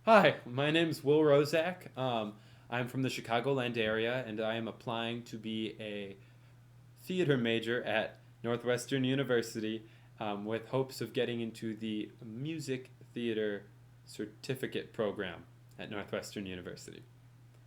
Hi, my name's Will Rozak. I'm from the Chicagoland area, and I am applying to be a theater major at Northwestern University with hopes of getting into the music theater certificate program at Northwestern University.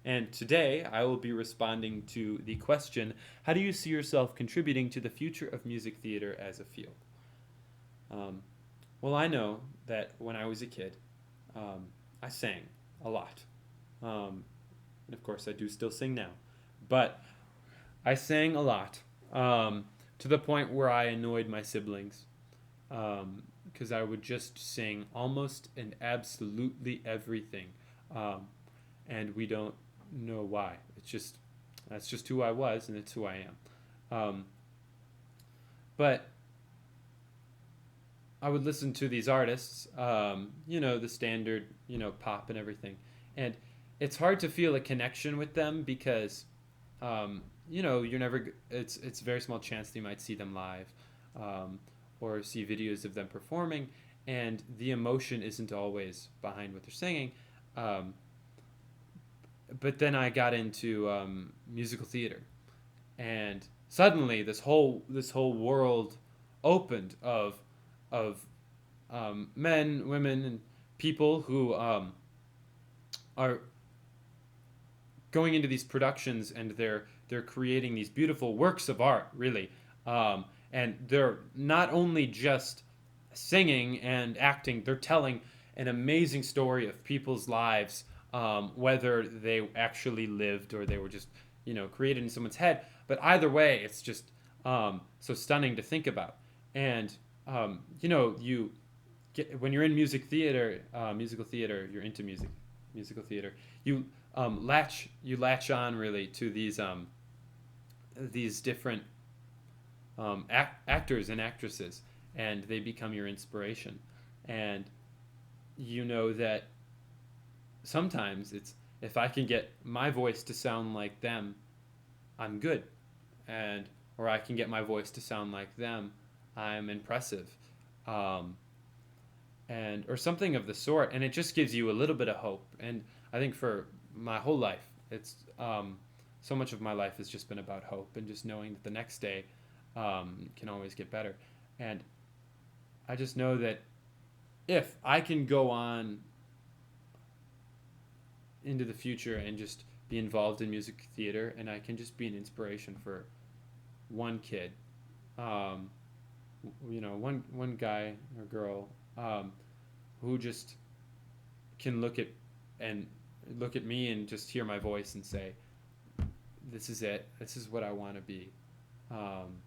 And today I will be responding to the question: how do you see yourself contributing to the future of music theater as a field? Um, well, I know that when I was a kid, um, I sang a lot. Um, and of course, I do still sing now. But I sang a lot to the point where I annoyed my siblings because I would just sing almost and absolutely everything. Um, and we don't know why. That's just who I was, and it's who I am. But I would listen to these artists, the standard, pop and everything. And it's hard to feel a connection with them because, you're never, it's a very small chance that you might see them live or see videos of them performing. And the emotion isn't always behind what they're singing. Um, but then I got into musical theater, and suddenly this whole world opened of men, women, and people who are going into these productions, and they're creating these beautiful works of art, really, and they're not only just singing and acting; they're telling an amazing story of people's lives, whether they actually lived or they were just created in someone's head. But either way, it's just so stunning to think about. And you when you're in musical theater, you're into musical theater. You latch on really to these different actors and actresses, and they become your inspiration. And you know that sometimes it's if I can get my voice to sound like them, I'm good, and or I can get my voice to sound like them, I'm impressive. Um, and or something of the sort, and it just gives you a little bit of hope. And I think for my whole life, it's so much of my life has just been about hope and just knowing that the next day can always get better. And I just know that if I can go on into the future and just be involved in music theater, and I can just be an inspiration for one kid, um, one guy or girl, who just can and look at me and just hear my voice and say, "This is it. This is what I want to be." Um,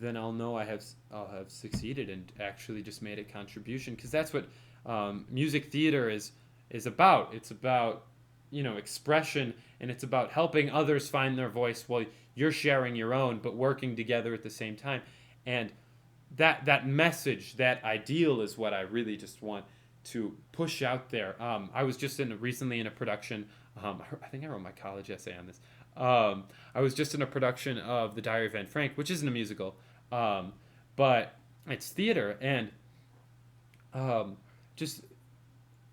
then I'll know I'll have succeeded and actually just made a contribution, because that's what music theater is about. It's about expression, and it's about helping others find their voice while you're sharing your own, but working together at the same time. And that message, that ideal, is what I really just want to push out there. I was just recently in a production. I think I wrote my college essay on this. I was just in a production of The Diary of Anne Frank, which isn't a musical, um, but it's theater, and um, just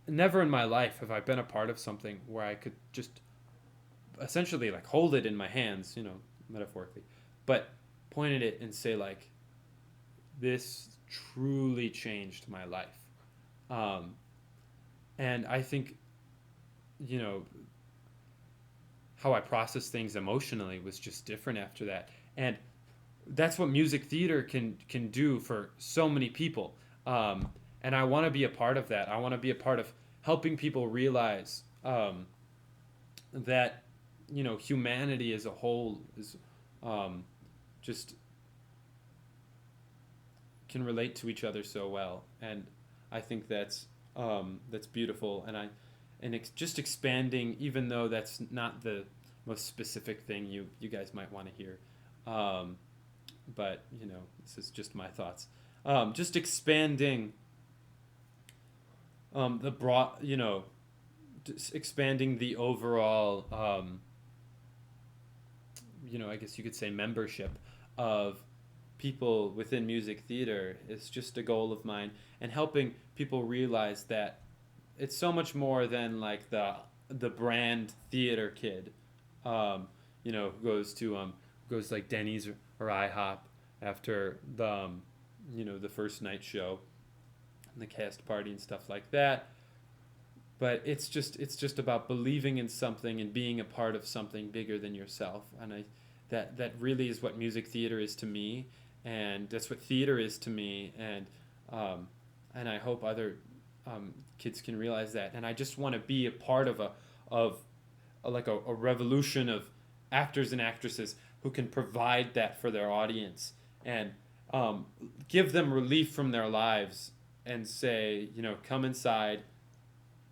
never in my life have I been a part of something where I could just essentially like hold it in my hands, metaphorically, but point at it and say like, this truly changed my life. Um, and I think, you know, how I process things emotionally was just different after that. And that's what music theater can do for so many people. And I want to be a part of that. I want to be a part of helping people realize that humanity as a whole is um, just can relate to each other so well. And I think that's beautiful. And just expanding, even though that's not the most specific thing you guys might want to hear. Um, but this is just my thoughts. Just expanding the broad, just expanding the overall, I guess you could say membership of people within music theater is just a goal of mine, and helping people realize that it's so much more than like the brand theater kid, who goes like Denny's or IHOP after the first night show and the cast party and stuff like that. But it's just about believing in something and being a part of something bigger than yourself. And that really is what music theater is to me, and that's what theater is to me. And I hope other kids can realize that. And I just want to be a part of a revolution of actors and actresses who can provide that for their audience and give them relief from their lives and say, come inside,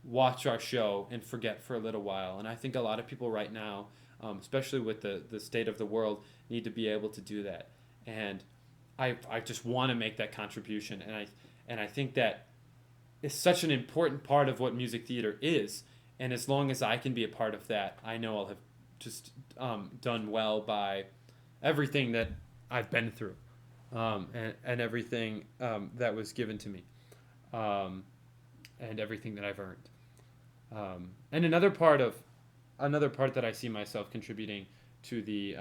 watch our show, and forget for a little while. And I think a lot of people right now, especially with the state of the world, need to be able to do that. And I just want to make that contribution. And I think that is such an important part of what music theater is. And as long as I can be a part of that, I know I'll have just done well by everything that I've been through, and everything that was given to me, and everything that I've earned. And another part that I see myself contributing to the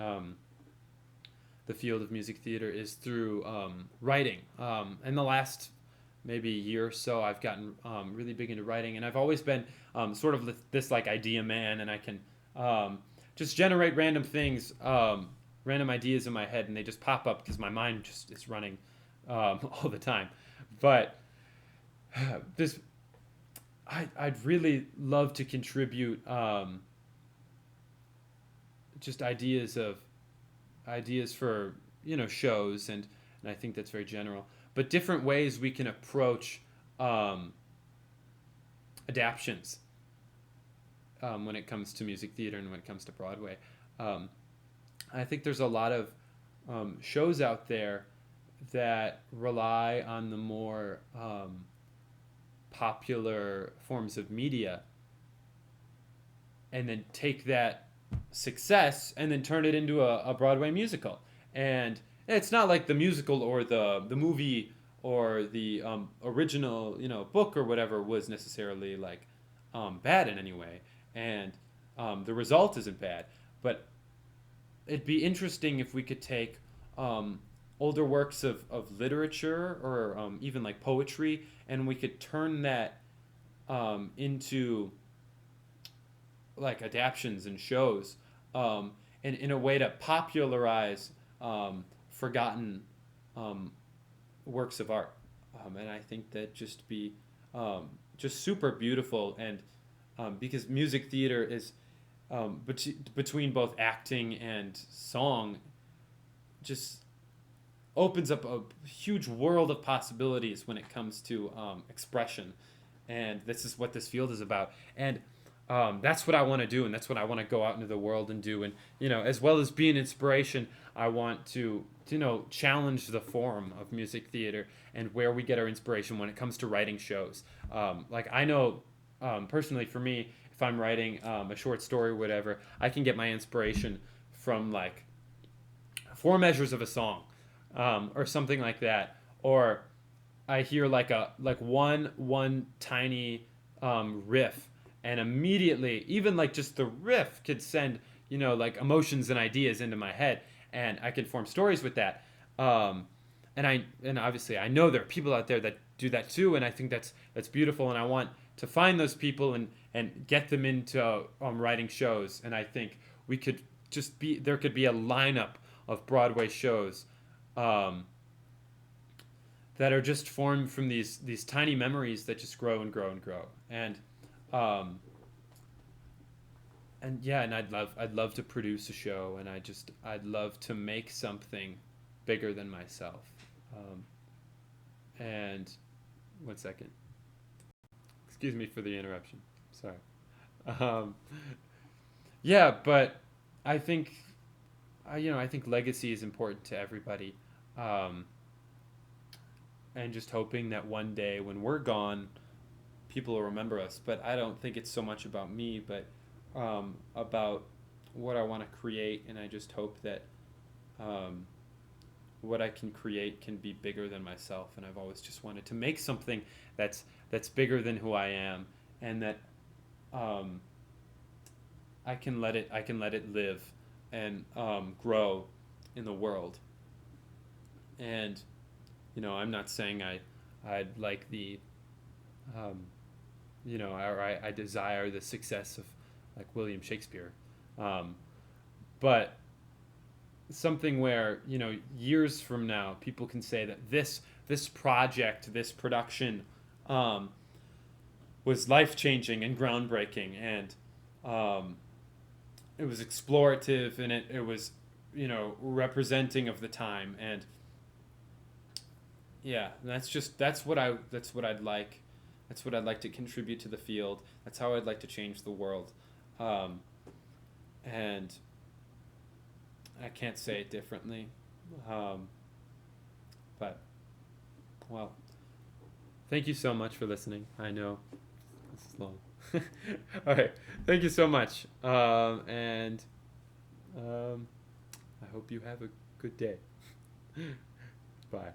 field of music theater is through writing. In the last maybe year or so, I've gotten really big into writing, and I've always been sort of this like idea man, and I can just generate random things, random ideas in my head, and they just pop up because my mind just is running all the time. But this, I'd really love to contribute just ideas for shows, and I think that's very general, but different ways we can approach adaptions when it comes to music theater and when it comes to Broadway. I think there's a lot of shows out there that rely on the more popular forms of media and then take that success and then turn it into a Broadway musical. And it's not like the musical or the movie or the original book or whatever was necessarily like bad in any way, and the result isn't bad. But it'd be interesting if we could take older works of literature or even like poetry, and we could turn that into like adaptions and shows, and in a way to popularize forgotten works of art. And I think that just super beautiful, and because music theater is between both acting and song, just opens up a huge world of possibilities when it comes to expression, and this is what this field is about. And that's what I want to do, and that's what I want to go out into the world and do. And as well as be an inspiration, I want to challenge the form of music theater and where we get our inspiration when it comes to writing shows. Like I know, personally for me, if I'm writing a short story or whatever, I can get my inspiration from like four measures of a song, or something like that, or I hear like one tiny riff, and immediately, even like just the riff could send like emotions and ideas into my head, and I can form stories with that. And obviously I know there are people out there that do that too, and I think that's beautiful, and I want to find those people and get them into writing shows. And I think we could there could be a lineup of Broadway shows that are just formed from these tiny memories that just grow and grow and grow. And yeah, and I'd love to produce a show, and I'd love to make something bigger than myself. And 1 second, excuse me for the interruption. Sorry. Um, yeah, but I think I think legacy is important to everybody, um, and just hoping that one day when we're gone, people will remember us. But I don't think it's so much about me, but about what I want to create, and I just hope that um, what I can create can be bigger than myself. And I've always just wanted to make something that's bigger than who I am, and that um, I can let it live and grow in the world. And I'm not saying I'd like the um, or I desire the success of like William Shakespeare, um, but something where years from now people can say that this project, this production, um, was life changing and groundbreaking, and um, it was explorative, and it was representing of the time. And yeah, that's what I'd like. That's what I'd like to contribute to the field. That's how I'd like to change the world. um, and I can't say it differently. um, but well, thank you so much for listening. I know this is long. All right, thank you so much, and I hope you have a good day. Bye.